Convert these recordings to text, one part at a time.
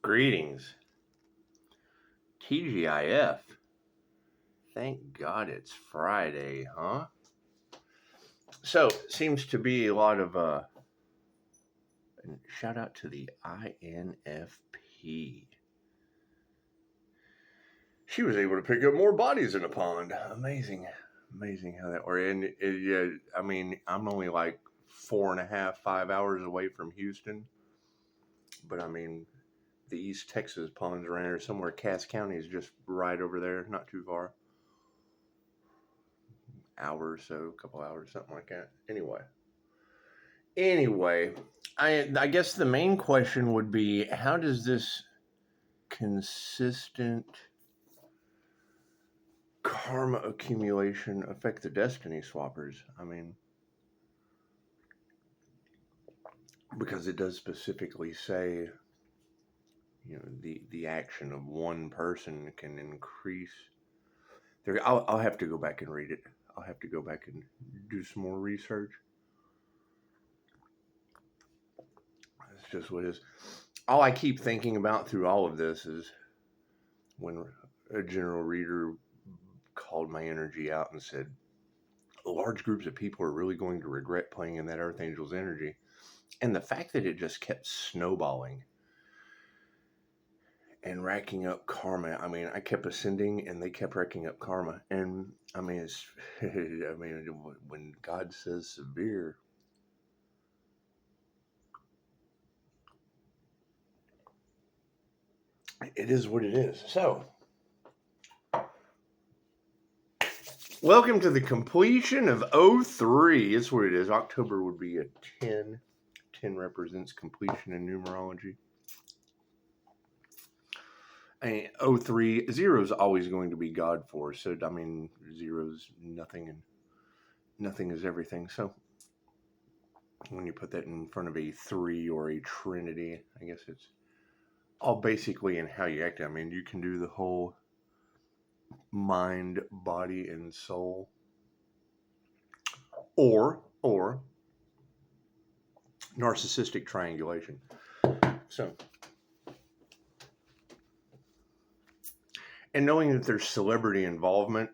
Greetings. TGIF. Thank God it's Friday, huh? So, seems to be a lot of shout out to the INFP. She was able to pick up more bodies in a pond. Amazing. Amazing how that worked. And yeah, I mean, I'm only like 4.5, 5 hours away from Houston. But I mean, the East Texas ponds around here somewhere. Cass County is just right over there, not too far. Hour or so, a couple hours, something like that. Anyway, I guess the main question would be, how does this consistent karma accumulation affect the destiny swappers? I mean, because it does specifically say, the action of one person can increase. I'll have to go back and read it. I'll have to go back and do some more research. It's just what it is. All I keep thinking about through all of this is when a general reader called my energy out and said, large groups of people are really going to regret playing in that Earth Angel's energy. And the fact that it just kept snowballing and racking up karma. I mean, I kept ascending and they kept racking up karma. And I mean, when God says severe, it is what it is. So, welcome to the completion of 03. It's what it is. October would be a 10. 10 represents completion in numerology. And 03, 0 is always going to be God force. So, I mean, 0 is nothing and nothing is everything. So, when you put that in front of a 3 or a trinity, I guess it's all basically in how you act. I mean, you can do the whole mind, body, and soul. Or narcissistic triangulation. So, and knowing that there's celebrity involvement,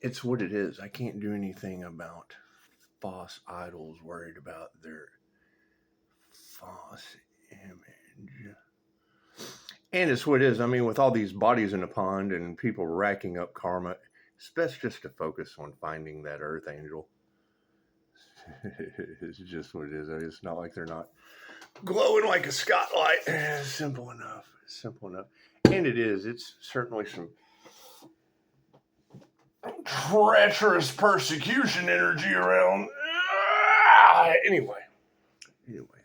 it's what it is. I can't do anything about false idols worried about their false image. And it's what it is. I mean, with all these bodies in a pond and people racking up karma, it's best just to focus on finding that Earth Angel. It's just what it is. It's not like they're not glowing like a spotlight. It's simple enough. It's simple enough. And it is. It's certainly some treacherous persecution energy around. Anyway,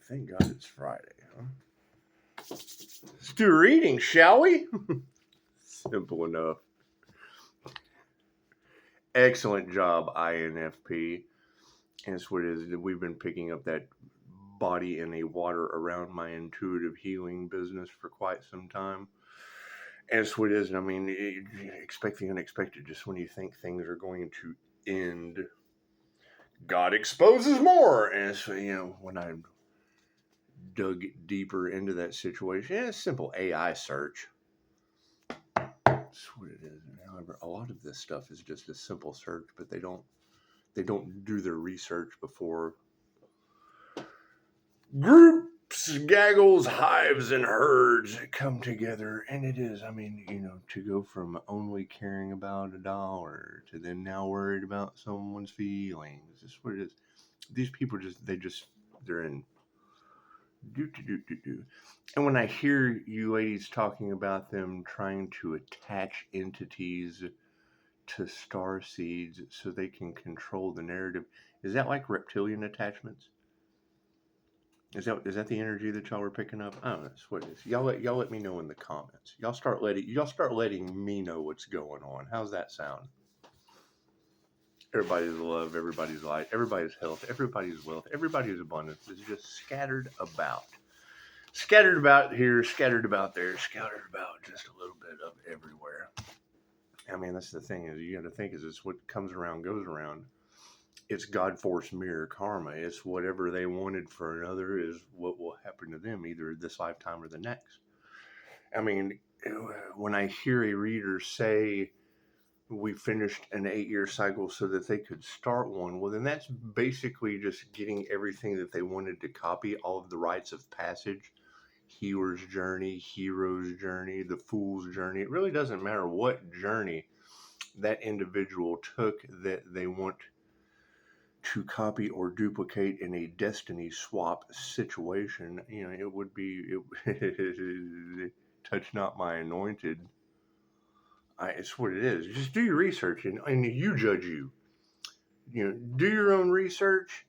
thank God it's Friday, huh? Let's do a reading, shall we? Simple enough. Excellent job, INFP. And it's what it is. We've been picking up that body in a water around my intuitive healing business for quite some time. And it's what it is. And I mean, expect the unexpected. Just when you think things are going to end, God exposes more. And it's, when I dug deeper into that situation, it's simple AI search. That's what it is. However, a lot of this stuff is just a simple search, but they don't do their research before groups, gaggles, hives, and herds come together. And it is, I mean, to go from only caring about $1 to then now worried about someone's feelings. That's what it is. These people they're in do. And when I hear you ladies talking about them trying to attach entities to star seeds so they can control the narrative, is that like reptilian attachments? Is that the energy that y'all are picking up? I don't know. That's what it is. Y'all let me know in the comments. Y'all start letting me know what's going on. How's that sound? Everybody's love, everybody's light, everybody's health, everybody's wealth, everybody's abundance is just scattered about. Scattered about here, scattered about there, scattered about just a little bit of everywhere. I mean, that's the thing is you got to think is it's what comes around goes around. it's God force mirror karma. It's whatever they wanted for another is what will happen to them, either this lifetime or the next. I mean, when I hear a reader say we finished an 8-year cycle so that they could start one, well, then that's basically just getting everything that they wanted to copy, all of the rites of passage, healer's journey, hero's journey, the fool's journey. It really doesn't matter what journey that individual took that they want to copy or duplicate in a destiny swap situation. It would be touch not my anointed. It's what it is. Just do your research and you judge you. Do your own research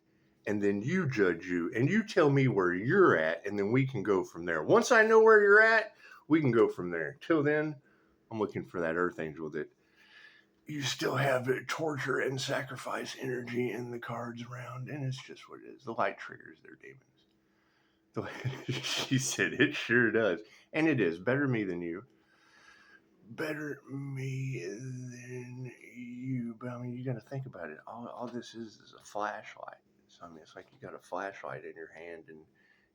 and then you judge you and you tell me where you're at and then we can go from there. Once I know where you're at, we can go from there. Till then, I'm looking for that earth angel that you still have torture and sacrifice energy in the cards around, and it's just what it is. The light triggers their demons. She said it sure does. And it is. Better me than you. Better me than you. But I mean, you got to think about it. All this is a flashlight. So I mean, it's like you got a flashlight in your hand and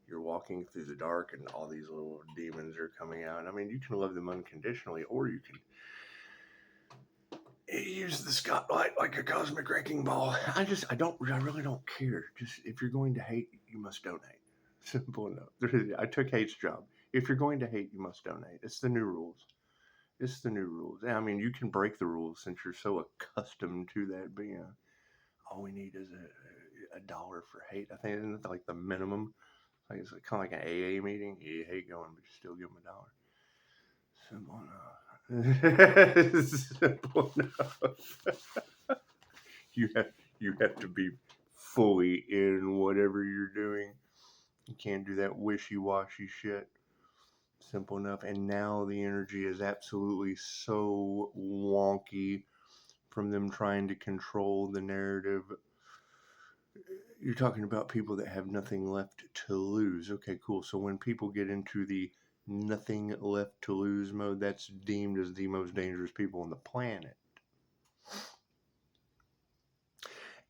you're walking through the dark and all these little demons are coming out. I mean, you can love them unconditionally, or you can use the spotlight like a cosmic wrecking ball. I really don't care. Just if you're going to hate, you must donate. Simple enough. I took hate's job. If you're going to hate, you must donate. It's the new rules. It's the new rules. I mean, you can break the rules since you're so accustomed to that. But all we need is a dollar for hate. I think it's like the minimum. Like it's kind of like an AA meeting. You hate going, but you still give them $1. Simple enough. Simple enough. You have to be fully in whatever you're doing. You can't do that wishy-washy shit. Simple enough. And now the energy is absolutely so wonky from them trying to control the narrative. You're talking about people that have nothing left to lose. Okay, cool. So when people get into the nothing left to lose mode, that's deemed as the most dangerous people on the planet.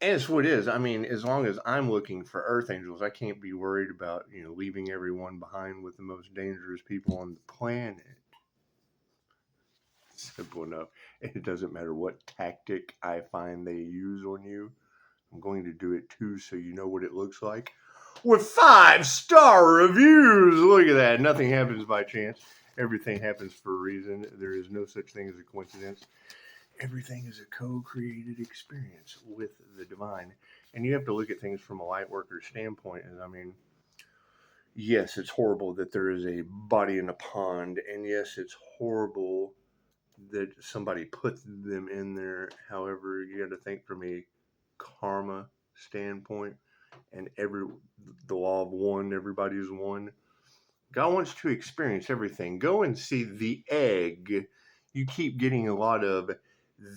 And it's what it is. I mean, as long as I'm looking for earth angels, I can't be worried about, leaving everyone behind with the most dangerous people on the planet. Simple enough. And it doesn't matter what tactic I find they use on you. I'm going to do it too, so you know what it looks like. With 5-star reviews. Look at that. Nothing happens by chance. Everything happens for a reason. There is no such thing as a coincidence. Everything is a co-created experience with the divine. And you have to look at things from a light worker standpoint. And I mean, yes, it's horrible that there is a body in a pond. And yes, it's horrible that somebody put them in there. However, you got to think from a karma standpoint and the law of one, everybody is one. God wants to experience everything. Go and see the egg. You keep getting a lot of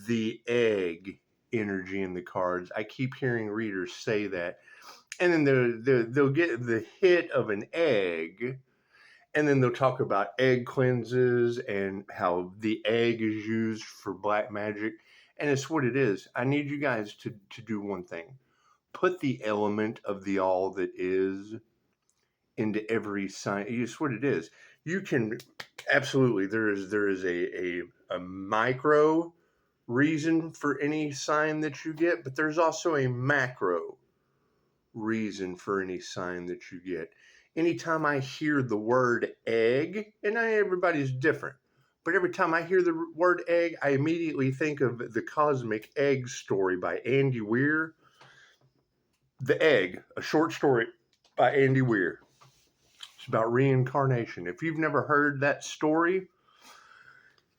the egg energy in the cards. I keep hearing readers say that. And then they'll get the hit of an egg. And then they'll talk about egg cleanses and how the egg is used for black magic. And it's what it is. I need you guys to do one thing. Put the element of the all that is into every sign. It's what it is. You can absolutely. There is a micro reason for any sign that you get, but there's also a macro reason for any sign that you get. Anytime I hear the word egg, and everybody's different, but every time I hear the word egg, I immediately think of the Cosmic Egg story by Andy Weir. The Egg, a short story by Andy Weir. It's about reincarnation. If you've never heard that story,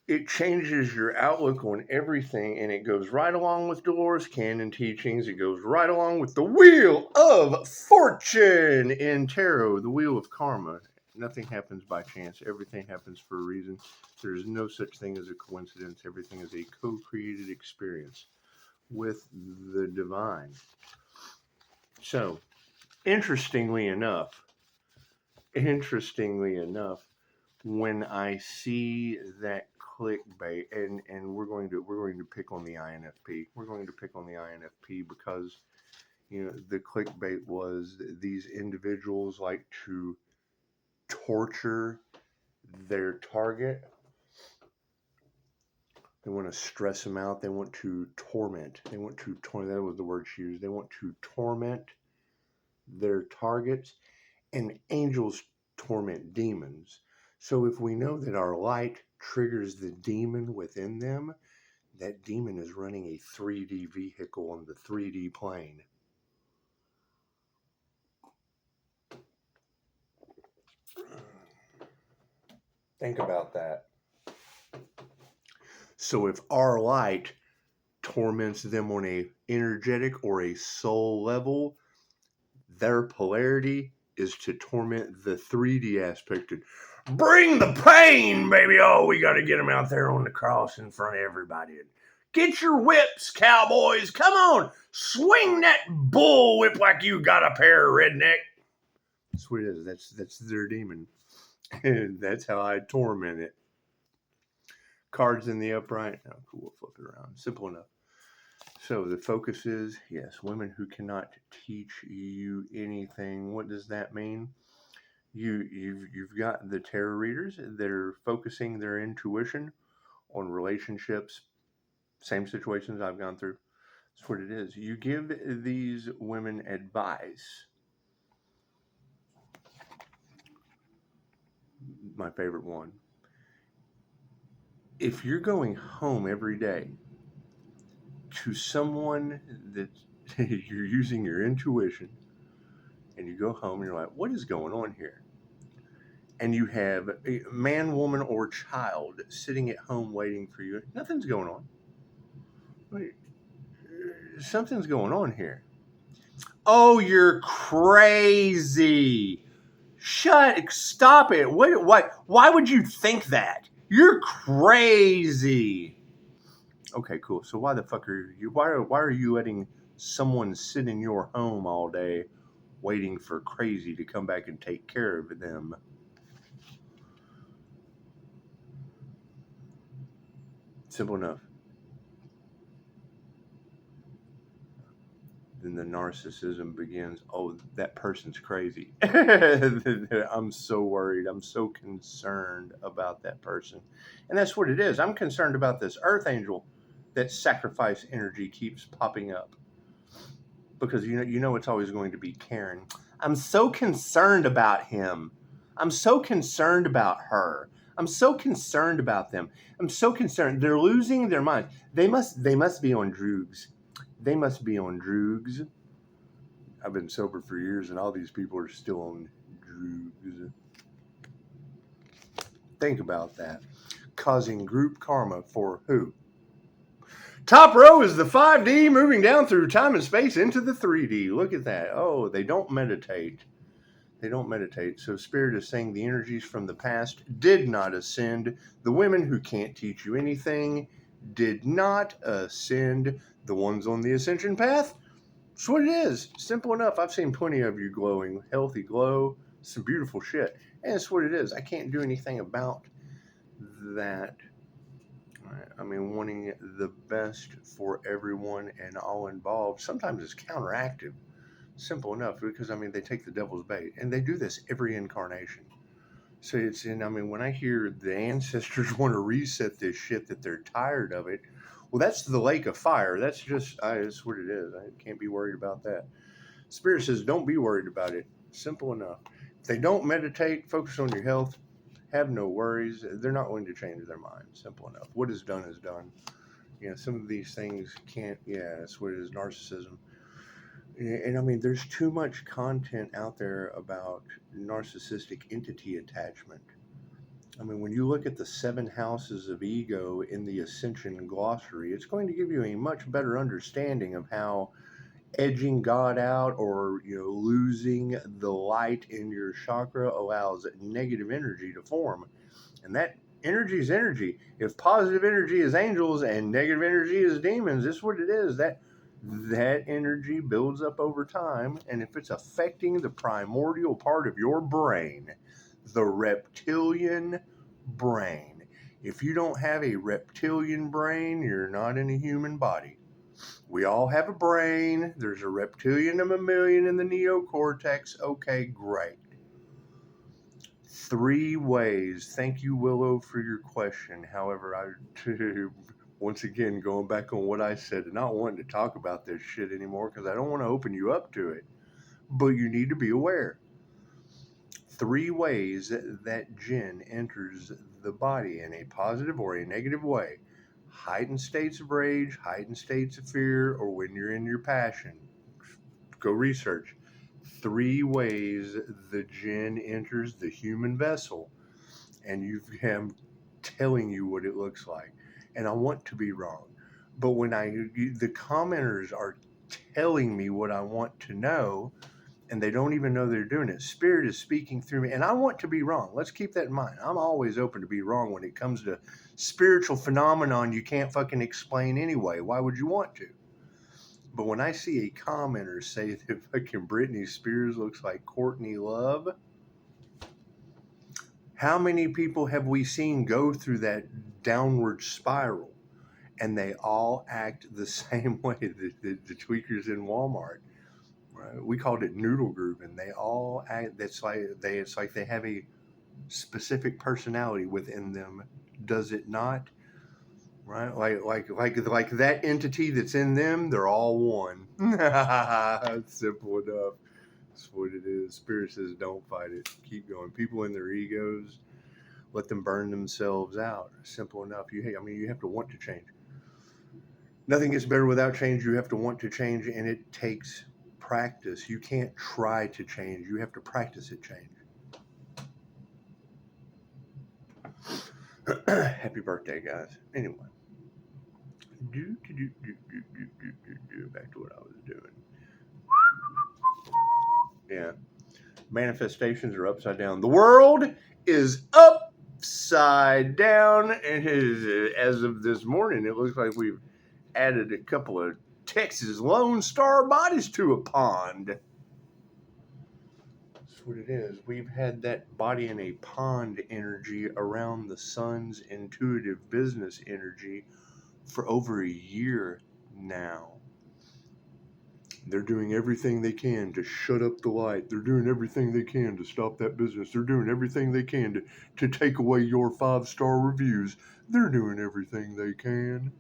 it changes your outlook on everything, and it goes right along with Dolores Cannon teachings. It goes right along with the Wheel of Fortune in tarot, the Wheel of Karma. Nothing happens by chance. Everything happens for a reason. There's no such thing as a coincidence. Everything is a co-created experience with the divine. So, interestingly enough, when I see that clickbait, and we're going to pick on the INFP. We're going to pick on the INFP because the clickbait was these individuals like to torture their target. They want to stress them out. They want to torment. They want to torment. That was the word she used. They want to torment their targets, and angels torment demons. So if we know that our light triggers the demon within them, that demon is running a 3D vehicle on the 3D plane. Think about that. So if our light torments them on a energetic or a soul level, their polarity is to torment the 3D aspect. Bring the pain, baby. Oh, we got to get them out there on the cross in front of everybody. Get your whips, cowboys. Come on. Swing that bull whip like you got a pair, redneck. That's what it is. That's their demon. And that's how I torment it. Cards in the upright. Oh, cool. We'll flip it around. Simple enough. So the focus is, yes, women who cannot teach you anything. What does that mean? You've got the tarot readers that are focusing their intuition on relationships, same situations I've gone through. That's what it is. You give these women advice. My favorite one. If you're going home every day to someone that you're using your intuition, and you go home and you're like, what is going on here? And you have a man, woman, or child sitting at home waiting for you. Nothing's going on. Wait, something's going on here. Oh, you're crazy. Stop it. Why would you think that? You're crazy. Okay, cool. So why the fuck are you, why are you letting someone sit in your home all day waiting for crazy to come back and take care of them? Simple enough. Then the narcissism begins. Oh, that person's crazy. I'm so worried. I'm so concerned about that person. And that's what it is. I'm concerned about this earth angel that sacrifice energy keeps popping up. Because you know it's always going to be Karen. I'm so concerned about him. I'm so concerned about her. I'm so concerned about them. I'm so concerned. They're losing their minds. They must be on drugs. They must be on drugs. I've been sober for years, and all these people are still on drugs. Think about that. Causing group karma for who? Top row is the 5D moving down through time and space into the 3D. Look at that. Oh, they don't meditate. They don't meditate. So Spirit is saying the energies from the past did not ascend. The women who can't teach you anything did not ascend. The ones on the ascension path, that's what it is. Simple enough. I've seen plenty of you glowing, healthy glow, some beautiful shit. And that's what it is. I can't do anything about that. I mean, wanting the best for everyone and all involved sometimes is counteractive. Simple enough, because I mean, they take the devil's bait, and they do this every incarnation. So when I hear the ancestors want to reset this shit, that they're tired of it, well, that's the lake of fire. That's that's what it is. I can't be worried about that. Spirit says, don't be worried about it. Simple enough. If they don't meditate, focus on your health, have no worries, they're not going to change their mind. Simple enough. What is done is done. Some of these things can't, that's what it is, narcissism. And I mean, there's too much content out there about narcissistic entity attachment. I mean, when you look at the 7 houses of ego in the Ascension glossary, it's going to give you a much better understanding of how edging God out or losing the light in your chakra allows negative energy to form. And that energy is energy. If positive energy is angels and negative energy is demons, this is what it is. That energy builds up over time, and if it's affecting the primordial part of your brain, the reptilian brain. If you don't have a reptilian brain, you're not in a human body. We all have a brain. There's a reptilian, a mammalian, and the neocortex. Okay, great. 3 ways. Thank you, Willow, for your question. However, once again, going back on what I said and not wanting to talk about this shit anymore because I don't want to open you up to it. But you need to be aware. 3 ways that jinn enters the body in a positive or a negative way. Heightened states of rage, heightened states of fear, or when you're in your passion. Go research. 3 ways the jinn enters the human vessel, and I'm telling you what it looks like. And I want to be wrong, but when the commenters are telling me what I want to know, and they don't even know they're doing it. Spirit is speaking through me, and I want to be wrong. Let's keep that in mind. I'm always open to be wrong when it comes to spiritual phenomenon you can't fucking explain anyway. Why would you want to? But when I see a commenter say that fucking Britney Spears looks like Courtney Love, how many people have we seen go through that downward spiral? And they all act the same way, the tweakers in Walmart. Right? We called it noodle group, and they all act. It's like they have a specific personality within them. Does it not? Right? Like that entity that's in them. They're all one. It's simple enough. That's what it is. Spirit says, don't fight it. Keep going. People in their egos, let them burn themselves out. Simple enough. You have to want to change. Nothing gets better without change. You have to want to change, and it takes practice. You can't try to change. You have to practice it change. Happy birthday, guys. Anyway. Back to what I was doing. Yeah. Manifestations are upside down. The world is upside down. And as of this morning, it looks like we've added a couple of Texas Lone Star bodies to a pond. That's what it is. We've had that body in a pond energy around the sun's intuitive business energy for over a year now. They're doing everything they can to shut up the light. They're doing everything they can to stop that business. They're doing everything they can to take away your 5-star reviews. They're doing everything they can.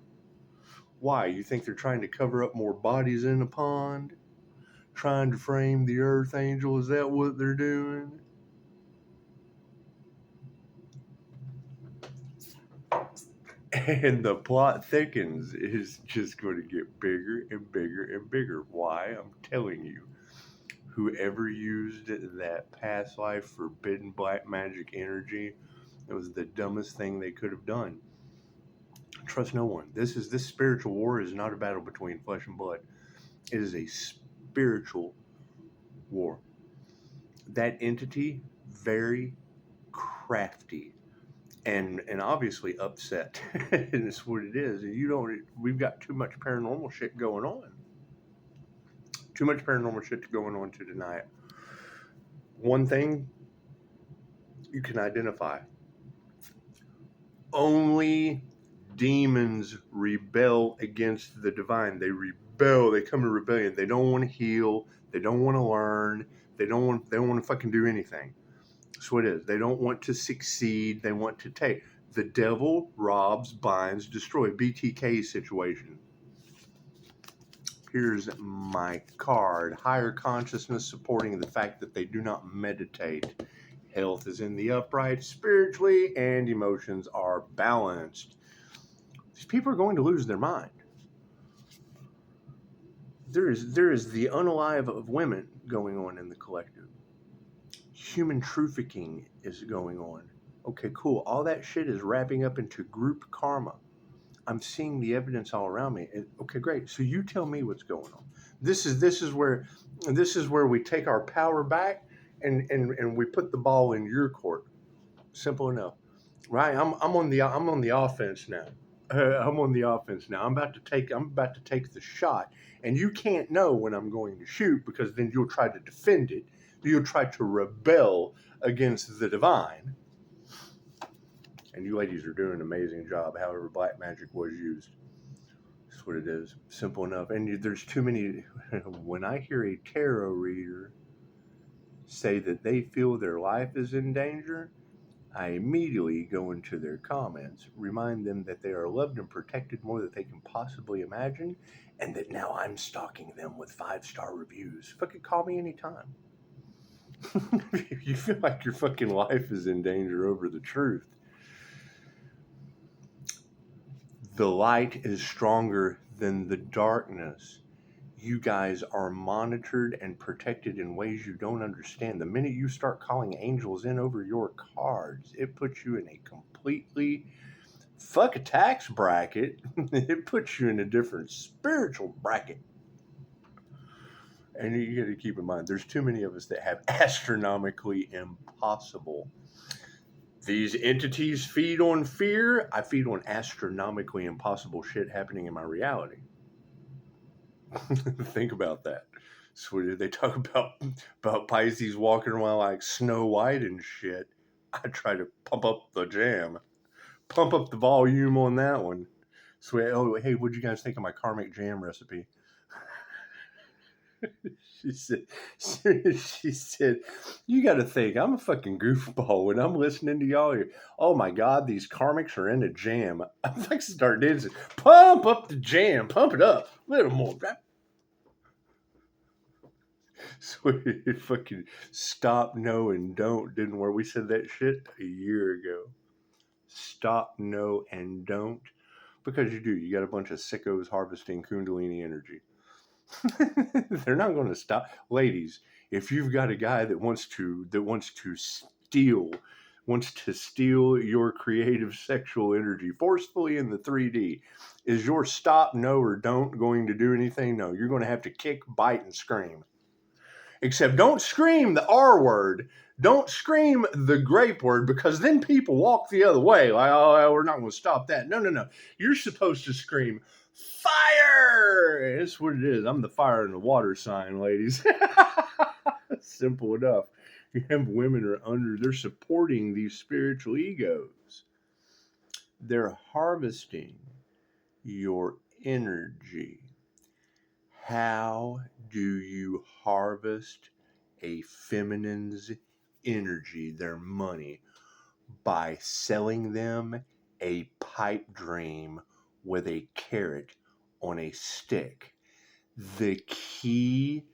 Why? You think they're trying to cover up more bodies in a pond? Trying to frame the Earth Angel? Is that what they're doing? And the plot thickens. It's just going to get bigger and bigger and bigger. Why? I'm telling you. Whoever used that past life forbidden black magic energy, it was the dumbest thing they could have done. Trust no one. This spiritual war is not a battle between flesh and blood. It is a spiritual war. That entity, very crafty. And obviously upset. And it's what it is. And we've got too much paranormal shit going on. Too much paranormal shit going on to deny it. One thing you can identify. Only demons rebel against the divine. They rebel. They come in rebellion. They don't want to heal. They don't want to learn. They don't want to fucking do anything. That's what it is. They don't want to succeed. They want to take. The devil robs, binds, destroys. BTK situation. Here's my card. Higher consciousness supporting the fact that they do not meditate. Health is in the upright spiritually, and emotions are balanced. These people are going to lose their mind. There is the unalive of women going on in the collective. Human trafficking is going on. Okay, cool. All that shit is wrapping up into group karma. I'm seeing the evidence all around me. Okay, great. So you tell me what's going on. This is where we take our power back and we put the ball in your court. Simple enough, right? I'm on the offense now. I'm on the offense now. I'm about to take the shot, and you can't know when I'm going to shoot because then you'll try to defend it. You'll try to rebel against the divine. And you ladies are doing an amazing job, however black magic was used. That's what it is. Simple enough. And there's too many. When I hear a tarot reader say that they feel their life is in danger, I immediately go into their comments, remind them that they are loved and protected more than they can possibly imagine, and that now I'm stalking them with 5-star reviews. Fucking call me anytime. If you feel like your fucking life is in danger over the truth, the light is stronger than the darkness. You guys are monitored and protected in ways you don't understand. The minute you start calling angels in over your cards, it puts you in a completely fuck a tax bracket. It puts you in a different spiritual bracket. And you got to keep in mind, there's too many of us that have astronomically impossible. These entities feed on fear. I feed on astronomically impossible shit happening in my reality. Think about that. So they talk about Pisces walking around like Snow White and shit. I try to pump up the jam, pump up the volume on that one. So hey, what'd you guys think of my karmic jam recipe? She said, you got to think, I'm a fucking goofball when I'm listening to y'all. Oh my God, these karmics are in a jam. I'm like, start dancing. Pump up the jam. Pump it up. A little more. So fucking stop, no, and don't didn't work. We said that shit a year ago. Stop, no, and don't. Because you do. You got a bunch of sickos harvesting Kundalini energy. They're not going to stop. Ladies, if you've got a guy that wants to steal your creative sexual energy forcefully in the 3D, is your stop, no, or don't going to do anything? No, you're going to have to kick, bite, and scream. Except don't scream the R word. Don't scream the grape word, because then people walk the other way. Like, oh, we're not going to stop that. No. You're supposed to scream, fire! That's what it is. I'm the fire in the water sign, ladies. Simple enough. You have women they're supporting these spiritual egos. They're harvesting your energy. How do you harvest a feminine's energy, their money? By selling them a pipe dream with a carrot on a stick. The key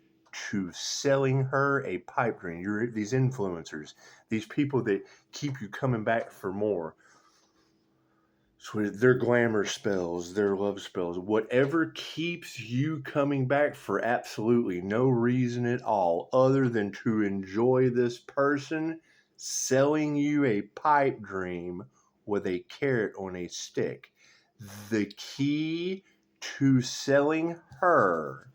to selling her a pipe dream, these influencers, these people that keep you coming back for more, so their glamour spells, their love spells, whatever keeps you coming back for absolutely no reason at all other than to enjoy this person selling you a pipe dream with a carrot on a stick. The key to selling her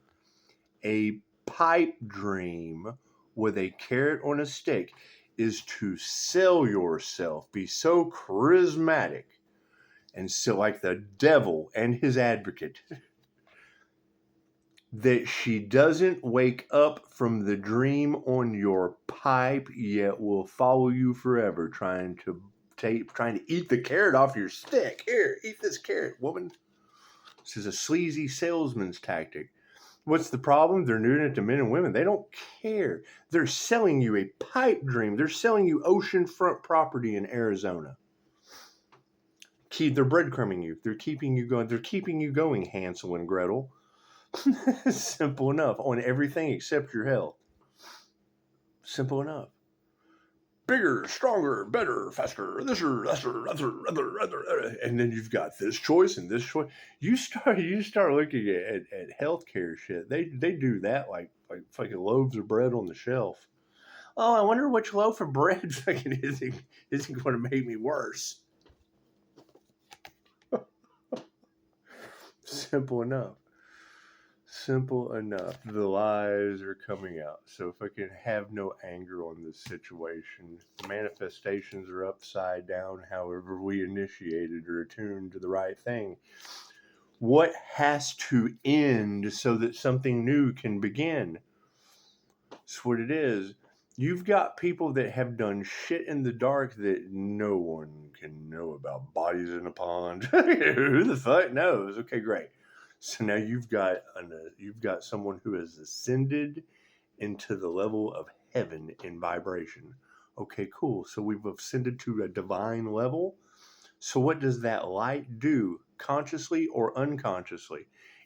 a pipe dream with a carrot on a stick is to sell yourself, be so charismatic, and so like the devil and his advocate, that she doesn't wake up from the dream on your pipe, yet will follow you forever, trying to eat the carrot off your stick. Here, eat this carrot, woman. This is a sleazy salesman's tactic. What's the problem? They're doing it to men and women. They don't care. They're selling you a pipe dream. They're selling you oceanfront property in Arizona. They're breadcrumbing you. They're keeping you going. They're keeping you going, Hansel and Gretel. Simple enough. On everything except your health. Simple enough. Bigger, stronger, better, faster, this or other. And then you've got this choice and this choice. You start looking at healthcare shit. They do that like fucking loaves of bread on the shelf. Oh, I wonder which loaf of bread fucking isn't going to make me worse. Simple enough. The lies are coming out. So if I can have no anger on this situation, the manifestations are upside down. However we initiated or attuned to the right thing. What has to end so that something new can begin? That's what it is. You've got people that have done shit in the dark that no one can know about. Bodies in a pond. Who the fuck knows? Okay, great. So now you've got someone who has ascended into the level of heaven in vibration. Okay, cool. So we've ascended to a divine level. So what does that light do, consciously or unconsciously?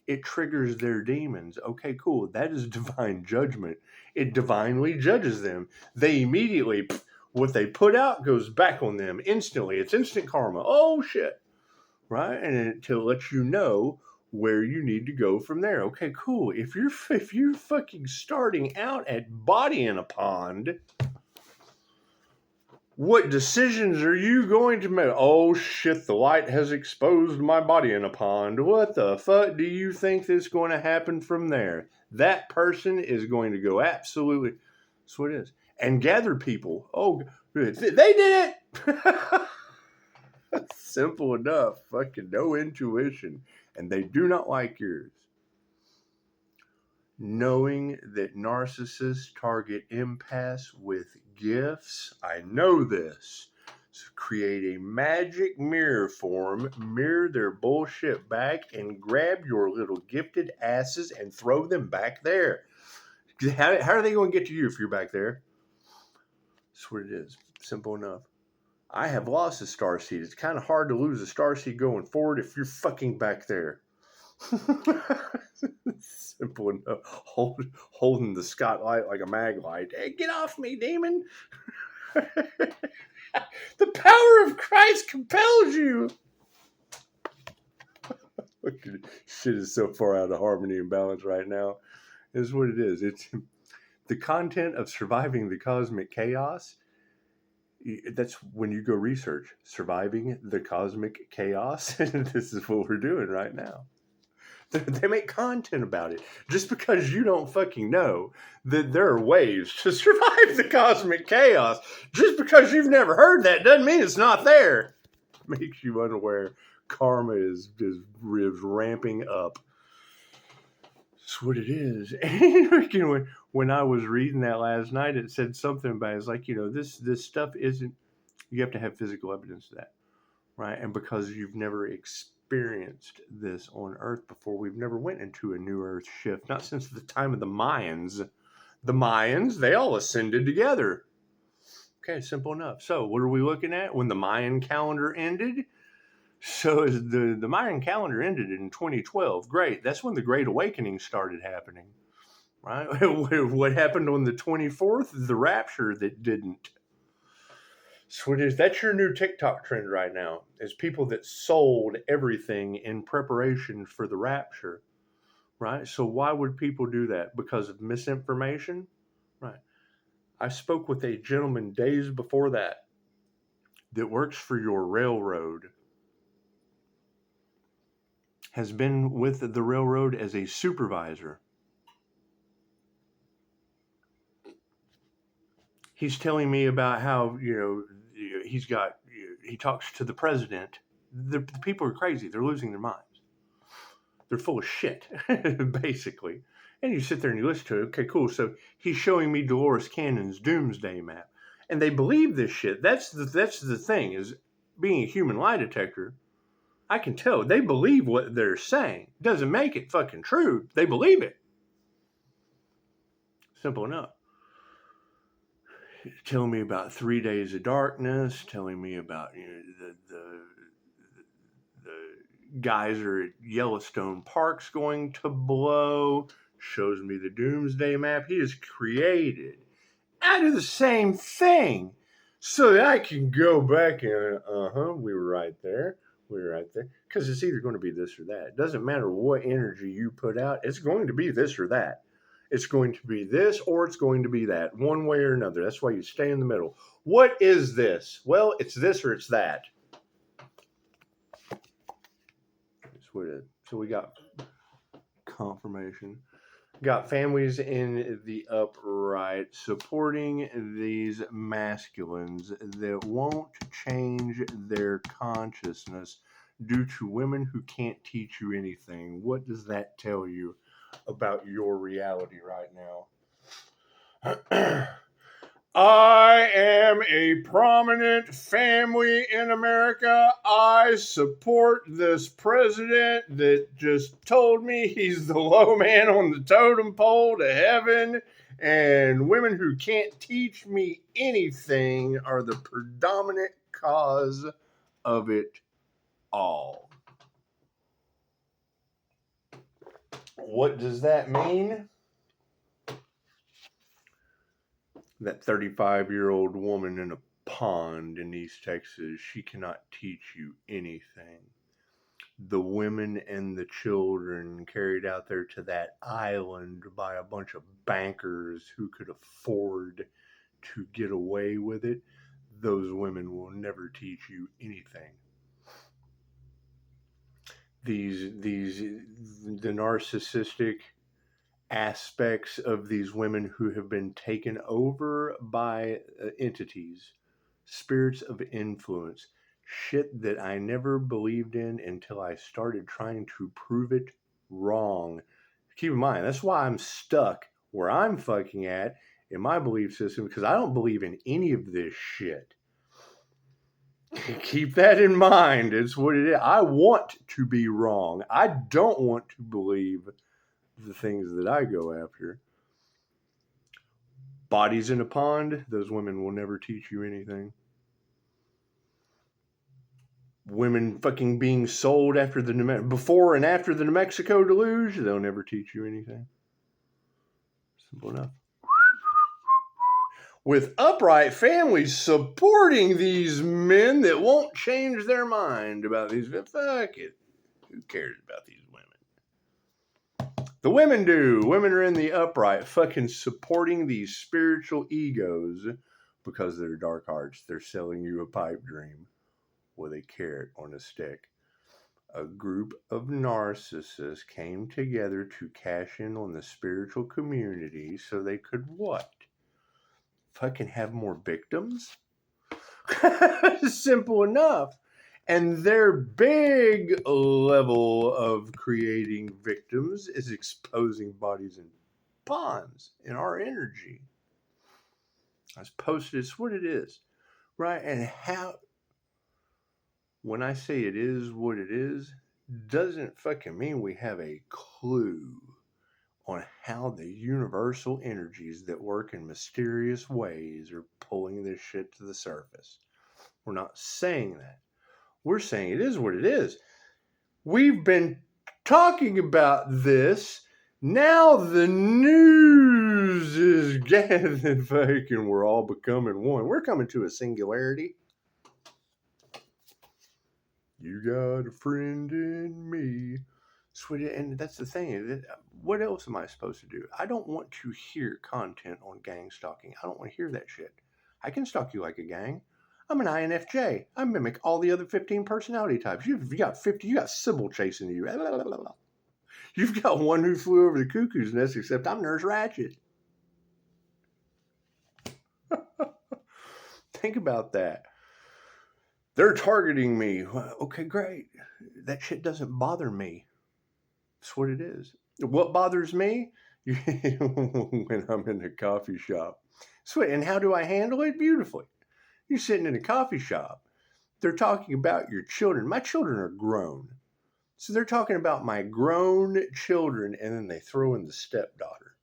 It triggers their demons. Okay, cool. That is divine judgment. It divinely judges them. They immediately, what they put out goes back on them instantly. It's instant karma. Oh shit. Right? And to let you know where you need to go from there. Okay, cool. If you're fucking starting out at body in a pond, what decisions are you going to make? Oh shit, the light has exposed my body in a pond. What the fuck do you think is going to happen from there? That person is going to go absolutely, that's what it is. And gather people. Oh, they did it! Simple enough. Fucking no intuition. And they do not like yours. Knowing that narcissists target empaths with gifts, I know this. So create a magic mirror form, mirror their bullshit back, and grab your little gifted asses and throw them back there. How are they going to get to you if you're back there? That's what it is. Simple enough. I have lost a starseed. It's kind of hard to lose a starseed going forward if you're fucking back there. Simple enough. Holding the spotlight like a mag light. Hey, get off me, demon! The power of Christ compels you. Shit is so far out of harmony and balance right now. Is what it is. It's the content of surviving the cosmic chaos. That's when you go research surviving the cosmic chaos. This is what we're doing right now. They make content about it. Just because you don't fucking know that there are ways to survive the cosmic chaos, just because you've never heard that doesn't mean it's not there. It makes you unaware. Karma is ramping up. That's what it is. And when I was reading that last night, it said something about it's like, this stuff isn't. You have to have physical evidence of that, right? And because you've never experienced this on Earth before, we've never went into a new Earth shift, not since the time of the Mayans. The Mayans, they all ascended together. Okay, simple enough. So what are we looking at when the Mayan calendar ended? So the Mayan calendar ended in 2012. Great. That's when the Great Awakening started happening, right? What happened on the 24th? The rapture that didn't. So that's your new TikTok trend right now, is people that sold everything in preparation for the rapture, right? So why would people do that? Because of misinformation, right? I spoke with a gentleman days before that works for your railroad, has been with the railroad as a supervisor. He's telling me about how, he talks to the president. The people are crazy. They're losing their minds. They're full of shit, basically. And you sit there and you listen to it. Okay, cool. So he's showing me Dolores Cannon's doomsday map. And they believe this shit. That's the thing, is being a human lie detector, I can tell they believe what they're saying. Doesn't make it fucking true. They believe it. Simple enough. Telling me about 3 days of darkness, telling me about the geyser at Yellowstone Park's going to blow, shows me the doomsday map he has created out of the same thing, so that I can go back and we were right there, because it's either going to be this or that. It doesn't matter what energy you put out, it's going to be this or that. It's going to be this or it's going to be that, one way or another. That's why you stay in the middle. What is this? Well, it's this or it's that. That's what it is. So we got confirmation. Got families in the upright supporting these masculines that won't change their consciousness due to women who can't teach you anything. What does that tell you about your reality right now? I am a prominent family in America. I support this president that just told me he's the low man on the totem pole to heaven. And women who can't teach me anything are the predominant cause of it all. What does that mean? That 35-year-old woman in a pond in East Texas, she cannot teach you anything. The women and the children carried out there to that island by a bunch of bankers who could afford to get away with it, those women will never teach you anything. The narcissistic aspects of these women who have been taken over by entities, spirits of influence, shit that I never believed in until I started trying to prove it wrong. Keep in mind, that's why I'm stuck where I'm fucking at in my belief system, because I don't believe in any of this shit. Keep that in mind. It's what it is. I want to be wrong. I don't want to believe the things that I go after. Bodies in a pond, those women will never teach you anything. Women fucking being sold after before and after the New Mexico deluge, they'll never teach you anything. Simple enough. With upright families supporting these men that won't change their mind about these. Fuck it. Who cares about these women? The women do. Women are in the upright fucking supporting these spiritual egos because they're dark hearts. They're selling you a pipe dream with a carrot on a stick. A group of narcissists came together to cash in on the spiritual community so they could what? Fucking have more victims? Simple enough. And their big level of creating victims is exposing bodies in ponds in our energy. I was posted, it's what it is, right? And how, when I say it is what it is, doesn't fucking mean we have a clue on how the universal energies that work in mysterious ways are pulling this shit to the surface. We're not saying that. We're saying it is what it is. We've been talking about this. Now the news is getting fucking, we're all becoming one. We're coming to a singularity. You got a friend in me. Sweetie, and that's the thing. What else am I supposed to do? I don't want to hear content on gang stalking. I don't want to hear that shit. I can stalk you like a gang. I'm an INFJ. I mimic all the other 15 personality types. You've got 50. You got Sybil chasing you. You've got one who flew over the cuckoo's nest, except I'm Nurse Ratched. Think about that. They're targeting me. Okay, great. That shit doesn't bother me. That's what it is. What bothers me? When I'm in a coffee shop. Sweet. And how do I handle it? Beautifully. You're sitting in a coffee shop. They're talking about your children. My children are grown. So they're talking about my grown children, and then they throw in the stepdaughter.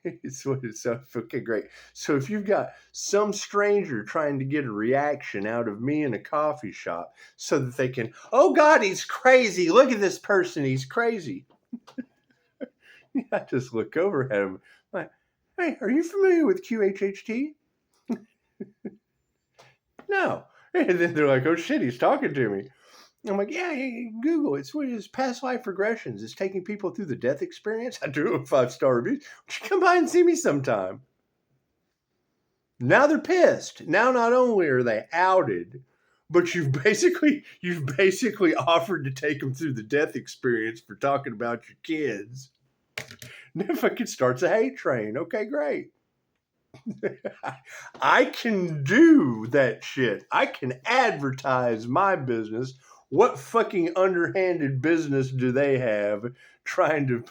It's okay, great. So if you've got some stranger trying to get a reaction out of me in a coffee shop so that they can, oh God, he's crazy. Look at this person. He's crazy. I just look over at him like, hey, are you familiar with QHHT? No. And then they're like, oh shit, he's talking to me. I'm like, yeah, Google. It's what it is. Past life regressions. It's taking people through the death experience. I do a 5-star review. Would you come by and see me sometime? Now they're pissed. Now not only are they outed, but you've basically offered to take them through the death experience for talking about your kids. Now fucking starts a hate train. Okay, great. I can do that shit. I can advertise my business. What fucking underhanded business do they have trying to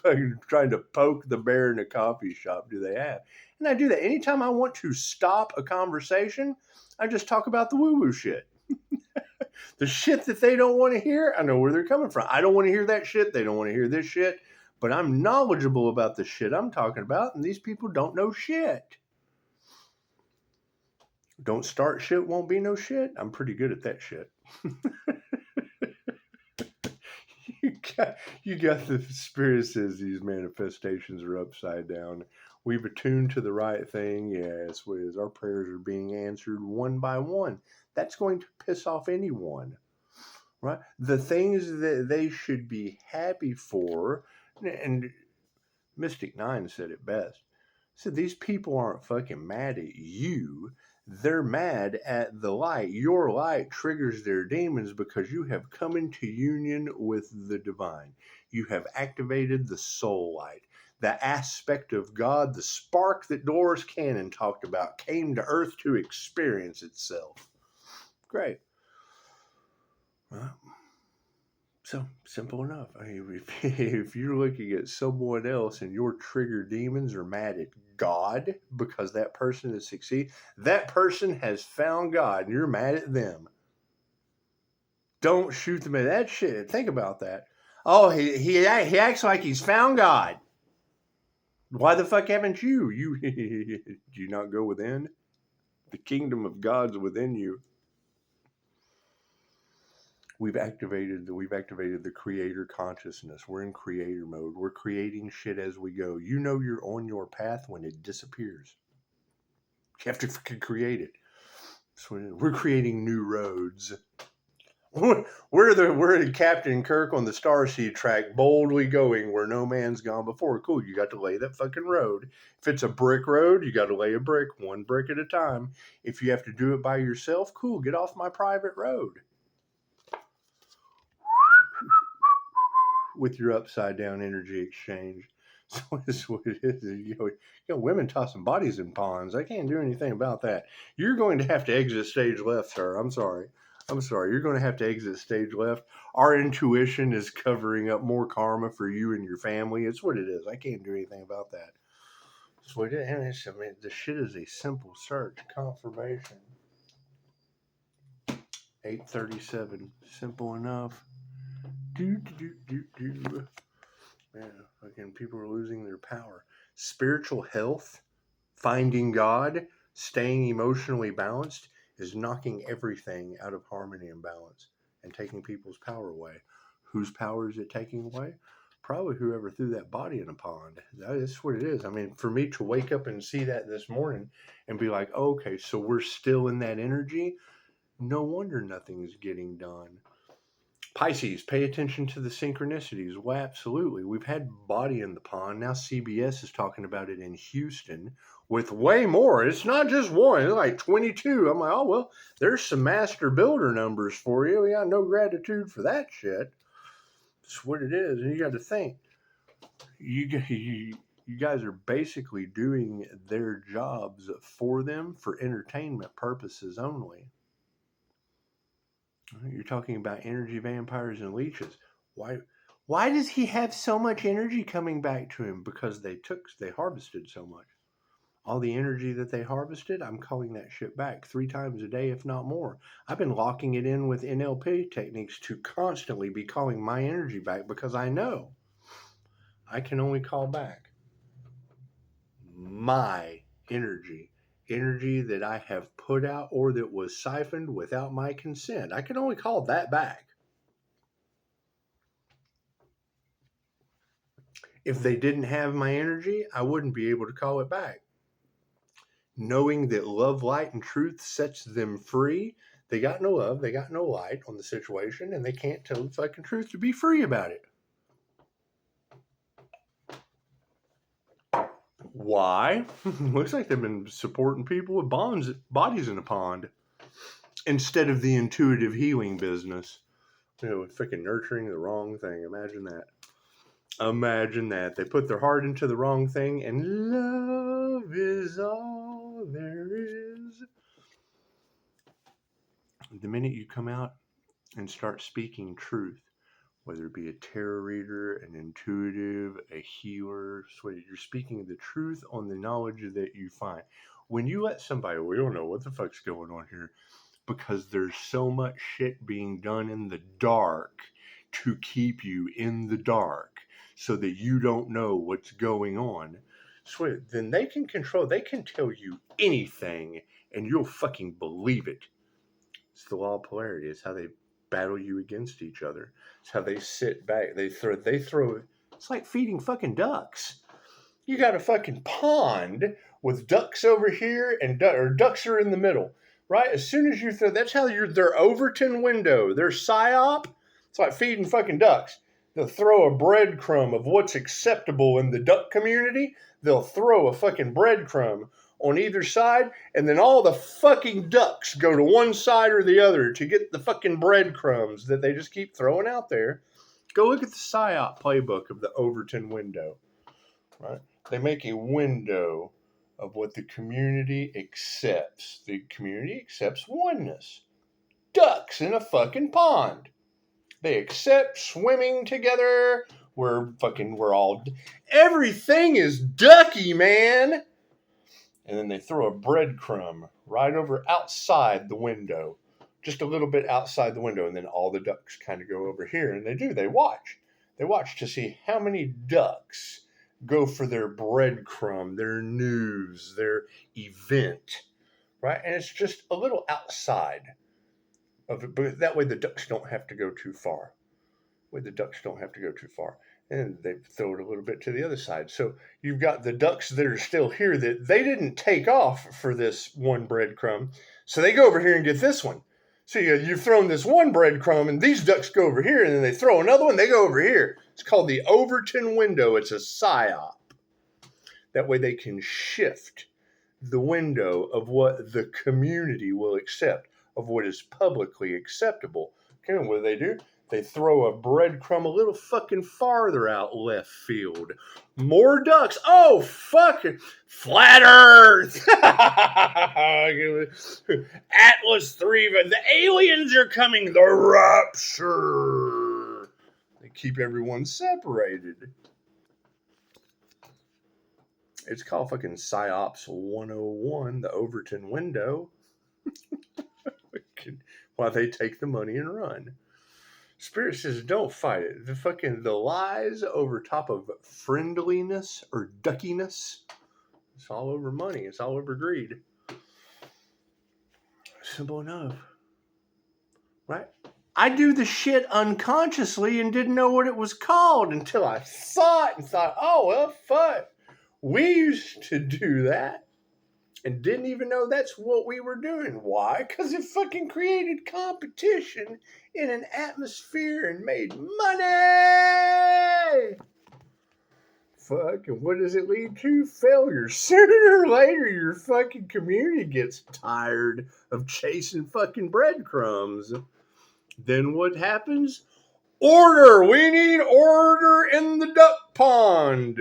poke the bear in a coffee shop do they have. And I do that anytime I want to stop a conversation. I just talk about the woo woo shit. The shit that they don't want to hear, I know where they're coming from. I don't want to hear that shit. They don't want to hear this shit. But I'm knowledgeable about the shit I'm talking about, and these people don't know shit. Don't start shit, won't be no shit. I'm pretty good at that shit. You got the spirit says these manifestations are upside down. We've attuned to the right thing. Yes, as our prayers are being answered one by one. That's going to piss off anyone, right? The things that they should be happy for, and Mystic Nine said it best. Said these people aren't fucking mad at you. They're mad at the light. Your light triggers their demons because you have come into union with the divine. You have activated the soul light. The aspect of God, the spark that Dolores Cannon talked about, came to earth to experience itself. Great. Well, so simple enough. I mean, if you're looking at someone else and your trigger demons are mad at God because that person has succeeded, that person has found God and you're mad at them. Don't shoot them at that shit. Think about that. Oh, he acts like he's found God. Why the fuck haven't you? Do you not go within? The kingdom of God's within you. We've activated the creator consciousness. We're in creator mode. We're creating shit as we go. You know you're on your path when it disappears. You have to fucking create it. So we're creating new roads. We're Captain Kirk on the Starseed track, boldly going where no man's gone before. Cool, you got to lay that fucking road. If it's a brick road, you got to lay a brick, one brick at a time. If you have to do it by yourself, cool, get off my private road. With your upside down energy exchange. So that's what it is. You know, women tossing bodies in ponds. I can't do anything about that. You're going to have to exit stage left, sir. I'm sorry. You're going to have to exit stage left. Our intuition is covering up more karma for you and your family. It's what it is. I can't do anything about that. That's what it is. I mean, the shit is a simple search. Confirmation. 837. Simple enough. Do. Man, fucking people are losing their power. Spiritual health, finding God, staying emotionally balanced is knocking everything out of harmony and balance and taking people's power away. Whose power is it taking away? Probably whoever threw that body in a pond. That's what it is. I mean, for me to wake up and see that this morning and be like, oh, okay, so we're still in that energy. No wonder nothing's getting done. Pisces, pay attention to the synchronicities. Well, absolutely. We've had body in the pond. Now CBS is talking about it in Houston with way more. It's not just one. It's like 22. I'm like, oh, well, there's some master builder numbers for you. We got no gratitude for that shit. It's what it is. And you got to think. You guys are basically doing their jobs for them for entertainment purposes only. You're talking about energy vampires and leeches. Why does he have so much energy coming back to him? Because they harvested so much. All the energy that they harvested, I'm calling that shit back 3 times a day, if not more. I've been locking it in with NLP techniques to constantly be calling my energy back because I know I can only call back my energy that I have put out or that was siphoned without my consent. I can only call that back. If they didn't have my energy, I wouldn't be able to call it back. Knowing that love, light, and truth sets them free, they got no love, they got no light on the situation, and they can't tell the fucking truth to be free about it. Why? Looks like they've been supporting people with bodies in a pond instead of the intuitive healing business. Freaking nurturing the wrong thing. Imagine that. They put their heart into the wrong thing, and love is all there is. The minute you come out and start speaking truth, whether it be a tarot reader, an intuitive, a healer. So you're speaking the truth on the knowledge that you find. When you let somebody, we don't know what the fuck's going on here, because there's so much shit being done in the dark to keep you in the dark so that you don't know what's going on. So then they can control, they can tell you anything and you'll fucking believe it. It's the law of polarity. It's how they battle you against each other. It's how they sit back. They throw. It's like feeding fucking ducks. You got a fucking pond with ducks over here and or ducks are in the middle, right? As soon as you throw, that's how their Overton window, their psyop. It's like feeding fucking ducks. They'll throw a breadcrumb of what's acceptable in the duck community. They'll throw a fucking breadcrumb on either side, and then all the fucking ducks go to one side or the other to get the fucking breadcrumbs that they just keep throwing out there. Go look at the PSYOP playbook of the Overton window, right? They make a window of what the community accepts. The community accepts oneness. Ducks in a fucking pond. They accept swimming together. We're all, everything is ducky, man. And then they throw a breadcrumb right over outside the window, just a little bit outside the window. And then all the ducks kind of go over here, and they watch. They watch to see how many ducks go for their breadcrumb, their news, their event, right? And it's just a little outside of it, but that way the ducks don't have to go too far. And they throw it a little bit to the other side. So you've got the ducks that are still here that they didn't take off for this one breadcrumb. So they go over here and get this one. So you've thrown this one breadcrumb and these ducks go over here and then they throw another one, they go over here. It's called the Overton window. It's a PSYOP. That way they can shift the window of what the community will accept, of what is publicly acceptable. Okay, what do? They throw a breadcrumb a little fucking farther out left field. More ducks. Oh, fuck it. Flat Earth. Atlas 3. The aliens are coming. The rapture. They keep everyone separated. It's called fucking PSYOPs 101, the Overton window. While they take the money and run. Spirit says, don't fight it. The lies over top of friendliness or duckiness. It's all over money. It's all over greed. Simple enough. Right? I do the shit unconsciously and didn't know what it was called until I saw it and thought, oh, well, fuck. We used to do that and didn't even know that's what we were doing. Why? Because it fucking created competition in an atmosphere and made money. Fuck, and what does it lead to? Failure. Sooner or later, your fucking community gets tired of chasing fucking breadcrumbs. Then what happens? Order! We need order in the duck pond.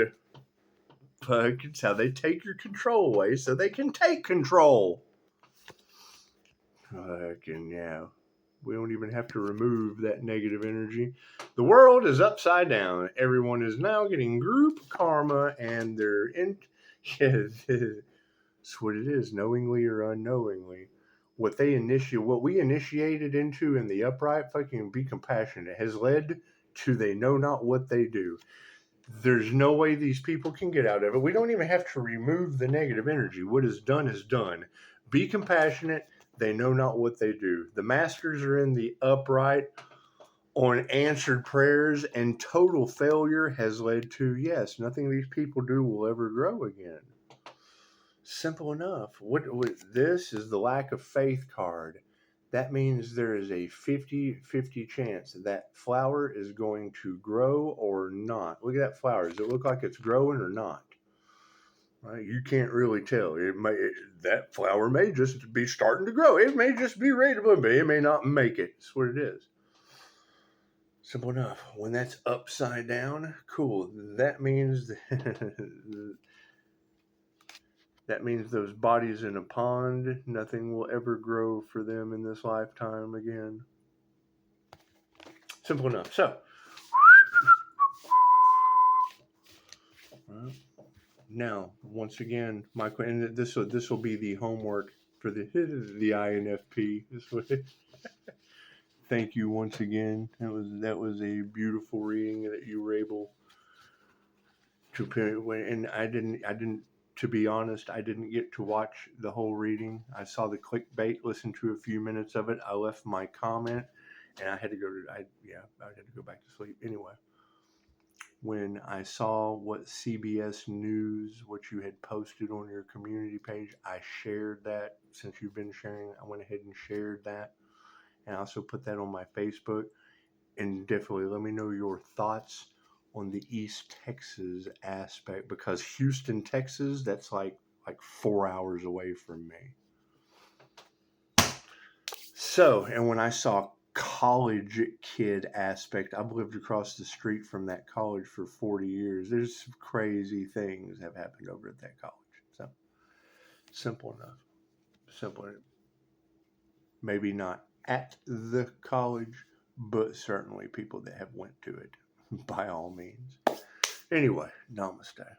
Fuck, it's how they take your control away so they can take control. Fucking yeah. We don't even have to remove that negative energy. The world is upside down. Everyone is now getting group karma and they're in. Yeah, that's what it is, knowingly or unknowingly. What we initiated into in the upright fucking be compassionate has led to they know not what they do. There's no way these people can get out of it. We don't even have to remove the negative energy. What is done is done. Be compassionate. They know not what they do. The masters are in the upright on answered prayers, and total failure has led to, yes, nothing these people do will ever grow again. Simple enough. What this is the lack of faith card. That means there is a 50-50 chance that flower is going to grow or not. Look at that flower. Does it look like it's growing or not? Right? You can't really tell. That flower may just be starting to grow. It may just be ready to bloom, but it may not make it. That's what it is. Simple enough. When that's upside down, cool. That means those bodies in a pond, nothing will ever grow for them in this lifetime again. Simple enough. So, Well, now, once again, Michael, and this will be the homework for the INFP. This way, thank you once again. That was a beautiful reading that you were able to and I didn't to be honest, I didn't get to watch the whole reading. I saw the clickbait, listened to a few minutes of it. I left my comment, and I had to I had to go back to sleep anyway. When I saw what CBS News, what you had posted on your community page, I shared that. Since you've been sharing, I went ahead and shared that, and I also put that on my Facebook. And definitely let me know your thoughts on the East Texas aspect, because Houston, Texas, that's like 4 hours away from me. So, and when I saw college kid aspect, I've lived across the street from that college for 40 years. There's some crazy things have happened over at that college. So, simple enough. Simple. Maybe not at the college, but certainly people that have went to it, by all means. Anyway, namaste.